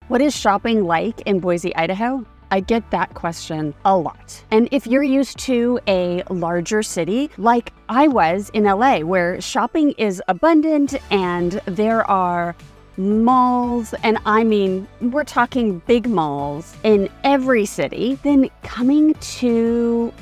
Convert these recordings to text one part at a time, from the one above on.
What is shopping like in Boise, Idaho? I get that question a lot. And if you're used to a larger city, like I was in LA, where shopping is abundant and there are malls, and I mean, we're talking big malls in every city, then coming to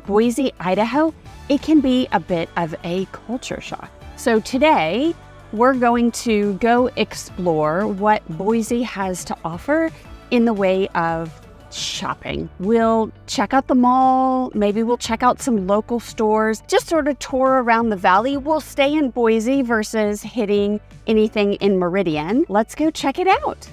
Boise, Idaho, it can be a bit of a culture shock. So today, we're going to go explore what Boise has to offer in the way of shopping. We'll check out the mall, maybe we'll check out some local stores, just sort of tour around the valley. We'll stay in Boise versus hitting anything in Meridian. Let's go check it out.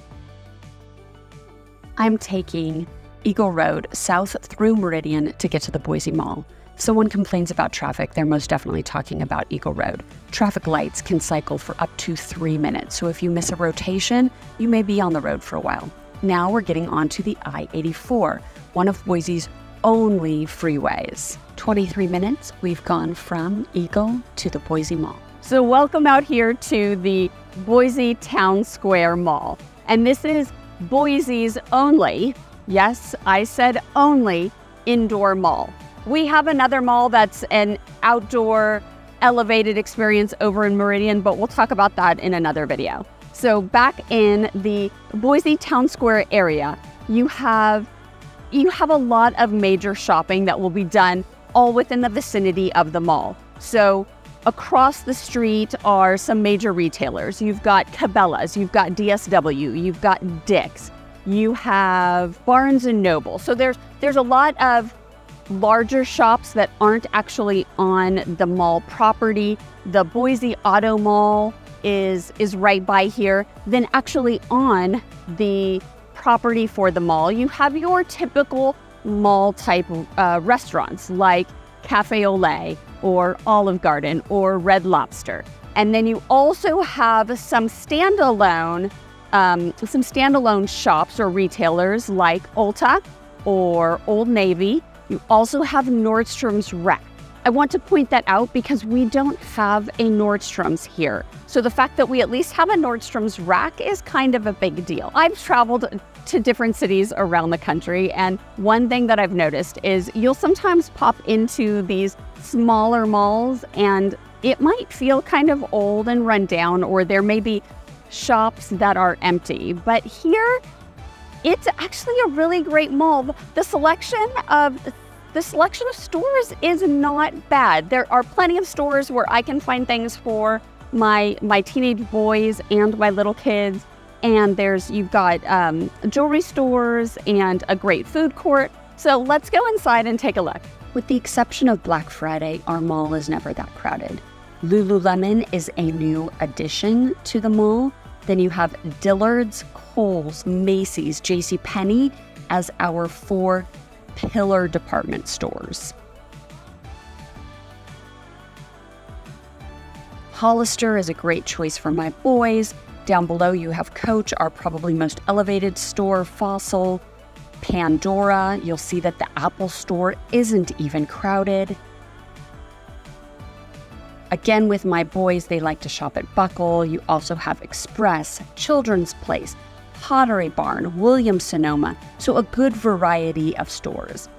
I'm taking Eagle Road south through Meridian to get to the Boise Mall. If someone complains about traffic, they're most definitely talking about Eagle Road. Traffic lights can cycle for up to 3 minutes, so if you miss a rotation, you may be on the road for a while. Now we're getting onto the I-84, one of Boise's only freeways. 23 minutes, we've gone from Eagle to the Boise Mall. So welcome out here to the Boise Town Square Mall. And this is Boise's only, yes, I said only, indoor mall. We have another mall that's an outdoor elevated experience over in Meridian, but we'll talk about that in another video. So back in the Boise Town Square area, you have a lot of major shopping that will be done all within the vicinity of the mall. So across the street are some major retailers. You've got Cabela's, you've got DSW, you've got Dick's, you have Barnes & Noble. So there's a lot of larger shops that aren't actually on the mall property. The Boise Auto Mall is right by here. Then actually on the property for the mall, you have your typical mall type restaurants like Cafe Ole or Olive Garden or Red Lobster. And then you also have some standalone shops or retailers like Ulta or Old Navy. You also have Nordstrom's Rack. I want to point that out because we don't have a Nordstrom's here. So the fact that we at least have a Nordstrom's Rack is kind of a big deal. I've traveled to different cities around the country, and one thing that I've noticed is you'll sometimes pop into these smaller malls and it might feel kind of old and run down, or there may be shops that are empty. But here, it's actually a really great mall. The selection of stores is not bad. There are plenty of stores where I can find things for my teenage boys and my little kids. And you've got jewelry stores and a great food court. So let's go inside and take a look. With the exception of Black Friday, our mall is never that crowded. Lululemon is a new addition to the mall. Then you have Dillard's, Kohl's, Macy's, JCPenney as our 4 pillar department stores. Hollister is a great choice for my boys. Down below you have Coach, our probably most elevated store, Fossil, Pandora. You'll see that the Apple store isn't even crowded. Again, with my boys, they like to shop at Buckle. You also have Express, Children's Place, Pottery Barn, Williams-Sonoma, so a good variety of stores.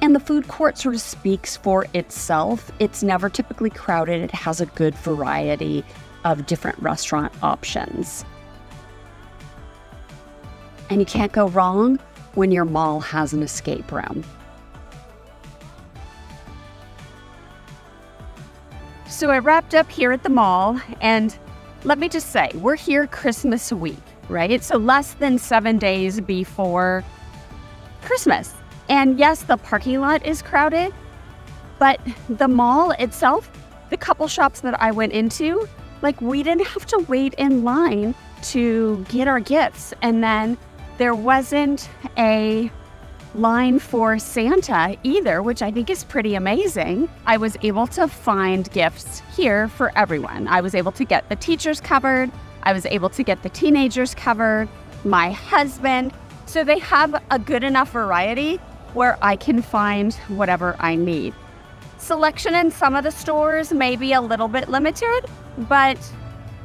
And the food court sort of speaks for itself. It's never typically crowded. It has a good variety of different restaurant options. And you can't go wrong when your mall has an escape room. So I wrapped up here at the mall, and let me just say, we're here Christmas week, right? So less than 7 days before Christmas. And yes, the parking lot is crowded, but the mall itself, the couple shops that I went into, like, we didn't have to wait in line to get our gifts. And then there wasn't a line for Santa either, which I think is pretty amazing. I was able to find gifts here for everyone. I was able to get the teachers covered. I was able to get the teenagers covered, my husband. So they have a good enough variety where I can find whatever I need. Selection in some of the stores may be a little bit limited, but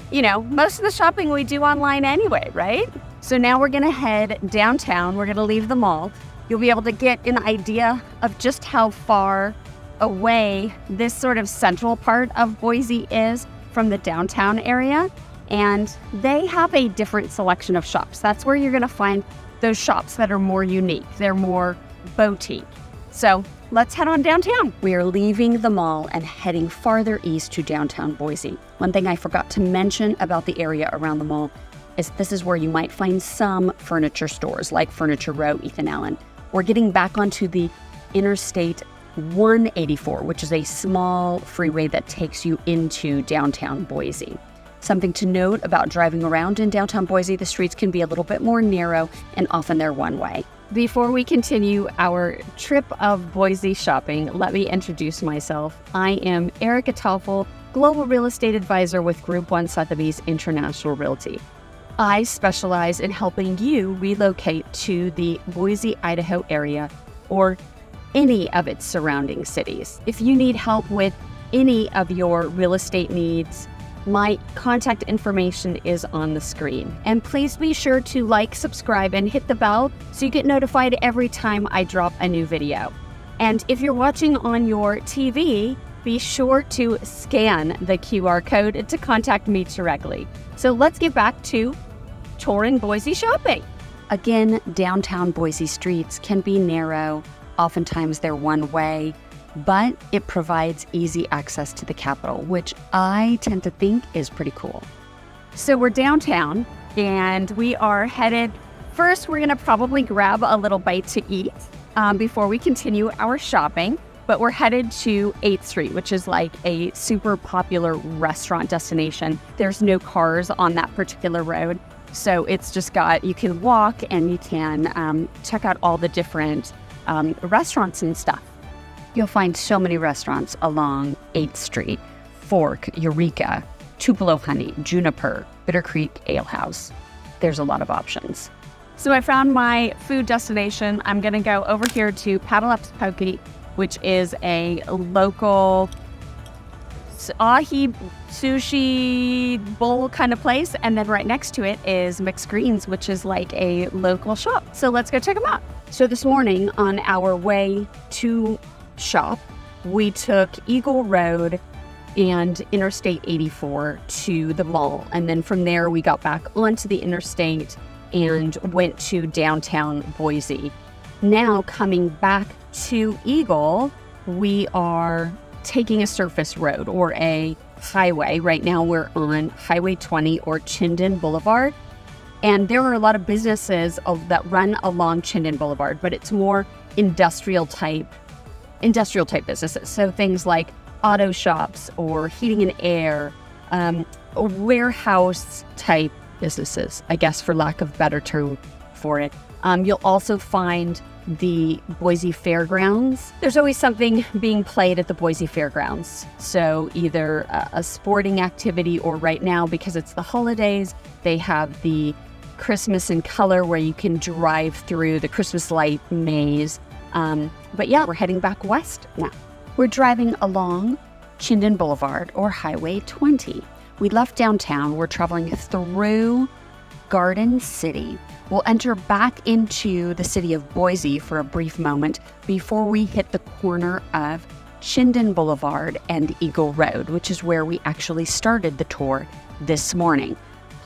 you know, most of the shopping we do online anyway, right? So now we're gonna head downtown. We're gonna leave the mall. You'll be able to get an idea of just how far away this sort of central part of Boise is from the downtown area. And they have a different selection of shops. That's where you're gonna find those shops that are more unique. They're more boutique. So let's head on downtown. We are leaving the mall and heading farther east to downtown Boise. One thing I forgot to mention about the area around the mall is this is where you might find some furniture stores like Furniture Row, Ethan Allen. We're getting back onto the Interstate 184, which is a small freeway that takes you into downtown Boise. Something to note about driving around in downtown Boise, the streets can be a little bit more narrow and often they're one way. Before we continue our trip of Boise shopping, let me introduce myself. I am Erica Toffel, Global Real Estate Advisor with Group 1 Sotheby's International Realty. I specialize in helping you relocate to the Boise, Idaho area or any of its surrounding cities. If you need help with any of your real estate needs, my contact information is on the screen. And please be sure to like, subscribe, and hit the bell so you get notified every time I drop a new video. And if you're watching on your TV, be sure to scan the QR code to contact me directly. So let's get back to touring Boise shopping. Again, downtown Boise streets can be narrow. Oftentimes they're one way, but it provides easy access to the capital, which I tend to think is pretty cool. So we're downtown and we are headed, first we're gonna probably grab a little bite to eat before we continue our shopping, but we're headed to 8th Street, which is like a super popular restaurant destination. There's no cars on that particular road. So it's just got, you can walk and you can check out all the different restaurants and stuff. You'll find so many restaurants along 8th Street: Fork, Eureka, Tupelo Honey, Juniper, Bitter Creek Ale House. There's a lot of options. So I found my food destination. I'm gonna go over here to Paddle Up's Poke, which is a local ahi sushi bowl kind of place. And then right next to it is Mixed Greens, which is like a local shop. So let's go check them out. So this morning on our way to shop, we took Eagle Road and Interstate 84 to the mall. And then from there, we got back onto the interstate and went to downtown Boise. Now coming back to Eagle, we are taking a surface road or a highway. Right now we're on Highway 20 or Chinden Boulevard. And there are a lot of businesses that run along Chinden Boulevard, but it's more industrial type businesses. So things like auto shops or heating and air, warehouse type businesses, I guess, for lack of better term for it. You'll also find the Boise Fairgrounds. There's always something being played at the Boise Fairgrounds. So either a sporting activity, or right now, because it's the holidays, they have the Christmas in Color where you can drive through the Christmas light maze. But yeah, we're heading back west now. We're driving along Chinden Boulevard or Highway 20. We left downtown. We're traveling through Garden City. We'll enter back into the city of Boise for a brief moment before we hit the corner of Chinden Boulevard and Eagle Road, which is where we actually started the tour this morning.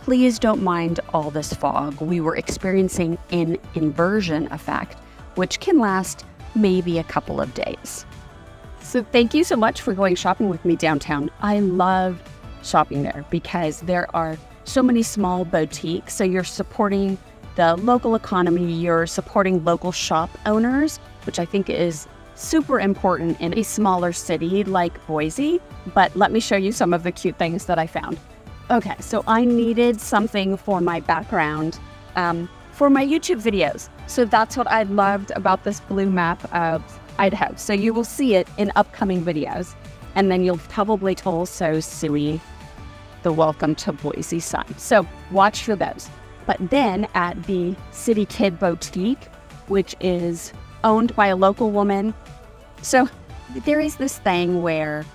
Please don't mind all this fog. We were experiencing an inversion effect, which can last maybe a couple of days. So thank you so much for going shopping with me downtown. I love shopping there because there are so many small boutiques. So you're supporting the local economy, you're supporting local shop owners, which I think is super important in a smaller city like Boise. But let me show you some of the cute things that I found. Okay, so I needed something for my background for my YouTube videos. So that's what I loved about this blue map of Idaho. So you will see it in upcoming videos. And then you'll probably also see the Welcome to Boise sign. So watch for those. But then at the City Kid Boutique, which is owned by a local woman. So there is this thing where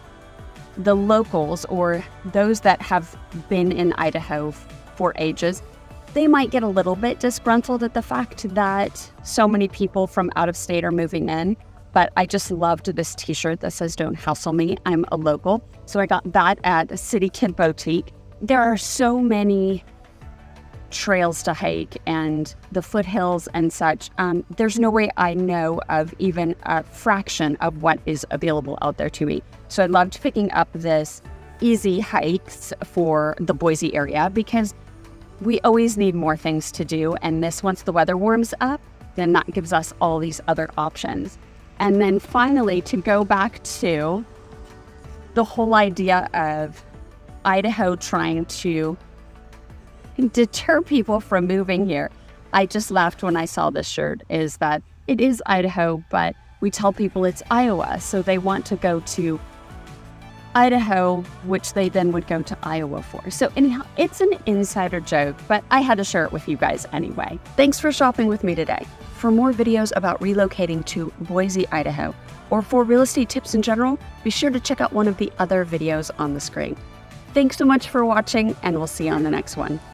the locals, or those that have been in Idaho for ages, They might get a little bit disgruntled at the fact that so many people from out of state are moving in, but I just loved this t-shirt that says, "Don't hassle me, I'm a local." So I got that at the City Kid Boutique. There are so many trails to hike and the foothills and such. There's no way I know of even a fraction of what is available out there to me. So I loved picking up this easy hikes for the Boise area because we always need more things to do. And this, once the weather warms up, then that gives us all these other options. And then finally, to go back to the whole idea of Idaho trying to deter people from moving here. I just laughed when I saw this shirt, is that it is Idaho, but we tell people it's Iowa. So they want to go to Idaho, which they then would go to Iowa for. So anyhow, it's an insider joke, but I had to share it with you guys anyway. Thanks for shopping with me today. For more videos about relocating to Boise, Idaho, or for real estate tips in general, be sure to check out one of the other videos on the screen. Thanks so much for watching, and we'll see you on the next one.